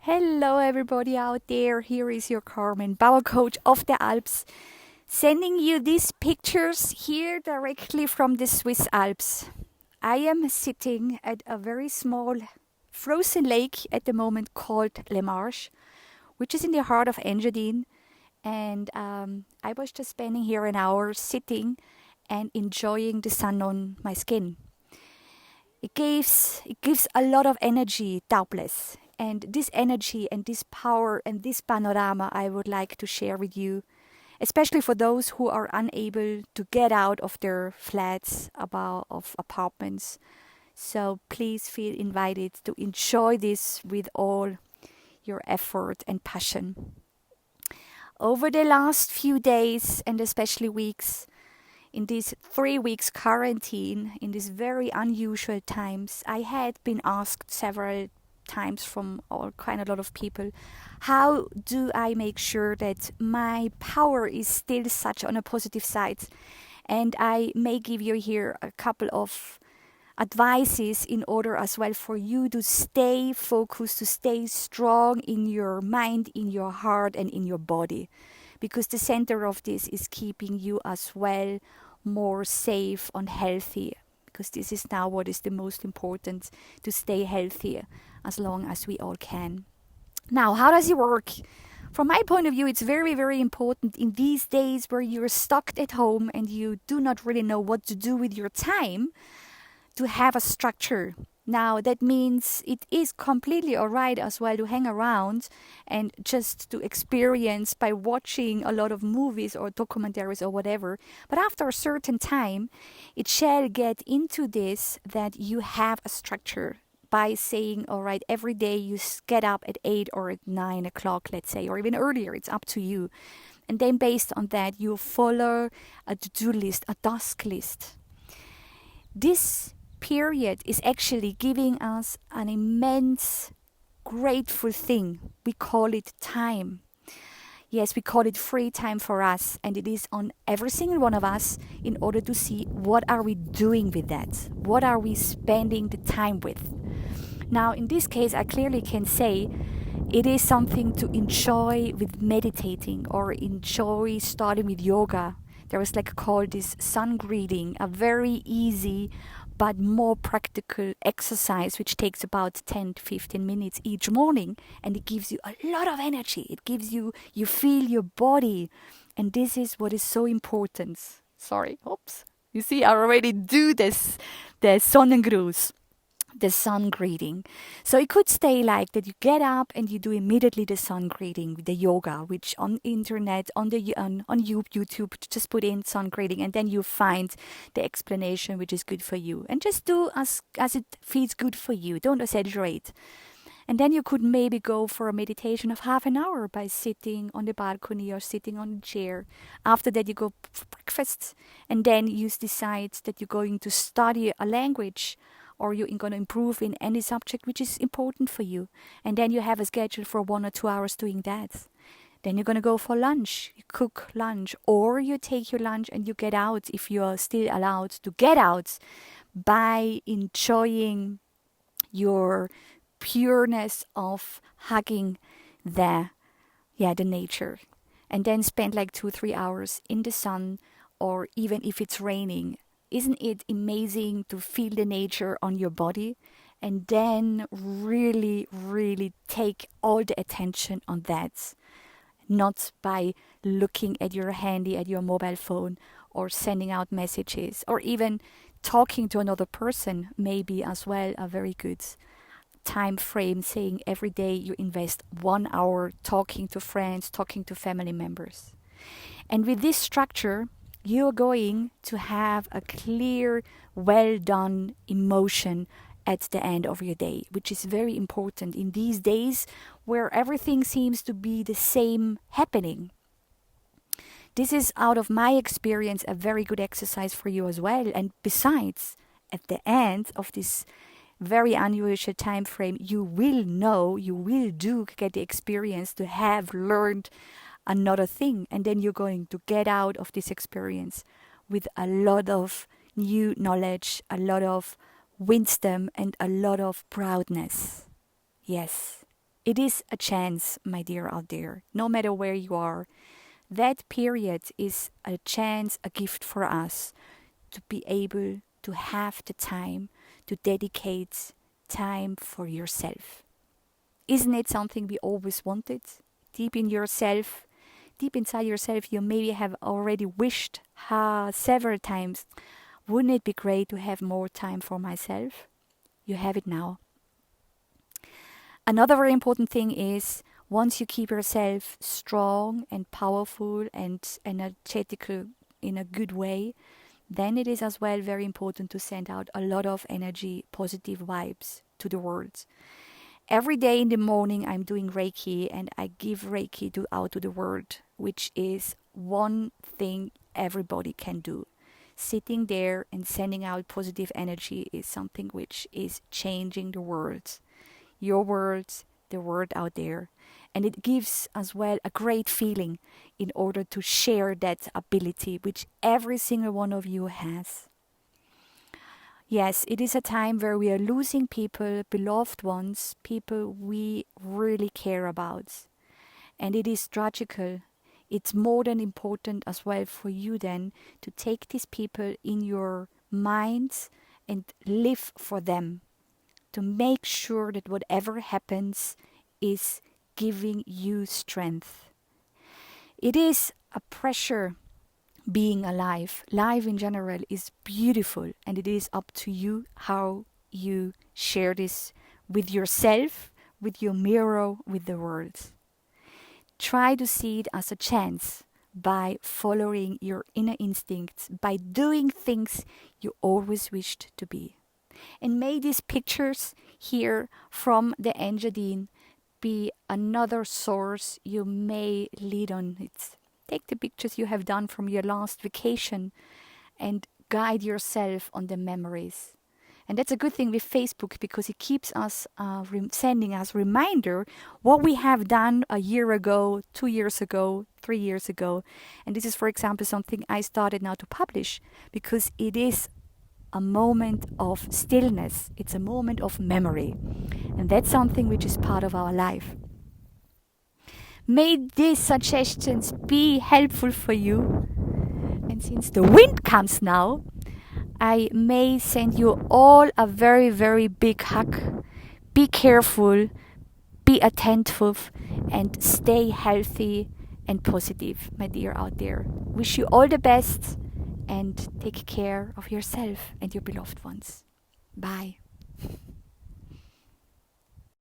Hello, everybody out there. Here is your Carmen, Bauer Coach of the Alps, sending you these pictures here directly from the Swiss Alps. I am sitting at a very small frozen lake at the moment called Le Marche, which is in the heart of Engadine. And I was just spending here an hour sitting and enjoying the sun on my skin. It gives a lot of energy, doubtless. And this energy and this power and this panorama I would like to share with you, especially for those who are unable to get out of their flats, of apartments. So please feel invited to enjoy this with all your effort and passion. Over the last few days and especially weeks, in these 3 weeks quarantine, in these very unusual times, I had been asked several times from all kind of lot of people, how do I make sure that my power is still such on a positive side? And I may give you here a couple of advices in order as well for you to stay focused, to stay strong in your mind, in your heart, and in your body. Because the center of this is keeping you as well more safe and healthy. Because this is now what is the most important, to stay healthy as long as we all can. Now, how does it work? From my point of view, it's very, very important in these days where you're stuck at home and you do not really know what to do with your time, to have a structure. Now, that means it is completely alright as well to hang around and just to experience by watching a lot of movies or documentaries or whatever. But after a certain time, it shall get into this that you have a structure by saying, all right, every day you get up at 8 or at 9 o'clock, let's say, or even earlier, it's up to you. And then based on that, you follow a to-do list, a task list. This period is actually giving us an immense, grateful thing. We call it time. Yes, we call it free time for us, and it is on every single one of us in order to see what are we doing with that. What are we spending the time with? Now, in this case, I clearly can say it is something to enjoy with meditating or enjoy starting with yoga. There was called this sun greeting, a very easy but more practical exercise which takes about 10 to 15 minutes each morning, and it gives you a lot of energy. It gives you feel your body, and this is what is so important. Sorry, oops. You see, I already do this, the Sonnengruß, the sun greeting. So it could stay like that. You get up and you do immediately the sun greeting with the yoga, which on internet, on YouTube, just put in sun greeting, and then you find the explanation which is good for you. And just do as it feels good for you. Don't exaggerate. And then you could maybe go for a meditation of half an hour by sitting on the balcony or sitting on a chair. After that, you go for breakfast, and then you decide that you're going to study a language, or you're going to improve in any subject which is important for you. And then you have a schedule for 1 or 2 hours doing that. Then you're going to go for lunch. You cook lunch, or you take your lunch and you get out if you are still allowed to get out by enjoying your pureness of hugging the nature. And then spend 2-3 hours in the sun, or even if it's raining. Isn't it amazing to feel the nature on your body and then really, really take all the attention on that? Not by looking at your handy, at your mobile phone, or sending out messages, or even talking to another person, maybe as well a very good time frame, saying every day you invest 1 hour talking to friends, talking to family members. And with this structure, you're going to have a clear, well done emotion at the end of your day, which is very important in these days where everything seems to be the same happening. This is, out of my experience, a very good exercise for you as well. And besides, at the end of this very unusual time frame, you will get the experience to have learned another thing, and then you're going to get out of this experience with a lot of new knowledge, a lot of wisdom, and a lot of proudness. Yes, It is a chance, my dear out there, no matter where you are. That period is a chance, a gift for us to be able to have the time to dedicate time for yourself. Isn't it something we always wanted? Deep in yourself, deep inside yourself, you maybe have already wished several times, wouldn't it be great to have more time for myself? You have it now. Another very important thing is once you keep yourself strong and powerful and energetical in a good way, then it is as well very important to send out a lot of energy, positive vibes to the world. Every day in the morning, I'm doing Reiki and I give Reiki out to the world, which is one thing everybody can do. Sitting there and sending out positive energy is something which is changing the world. Your words, the word out there. And it gives as well a great feeling in order to share that ability which every single one of you has. Yes, it is a time where we are losing people, beloved ones, people we really care about. And it is tragical. It's more than important as well for you then to take these people in your minds and live for them. To make sure that whatever happens is giving you strength. It is a pressure being alive. Life in general is beautiful, and it is up to you how you share this with yourself, with your mirror, with the world. Try to see it as a chance by following your inner instincts, by doing things you always wished to be. And may these pictures here from the Engadine be another source you may lead on. Take the pictures you have done from your last vacation and guide yourself on the memories. And that's a good thing with Facebook because it keeps us sending us reminder what we have done a year ago, 2 years ago, 3 years ago. And this is, for example, something I started now to publish because it is a moment of stillness. It's a moment of memory. And that's something which is part of our life. May these suggestions be helpful for you. And since the wind comes now, I may send you all a very, very big hug. Be careful, be attentive, and stay healthy and positive, my dear out there. Wish you all the best and take care of yourself and your beloved ones. Bye.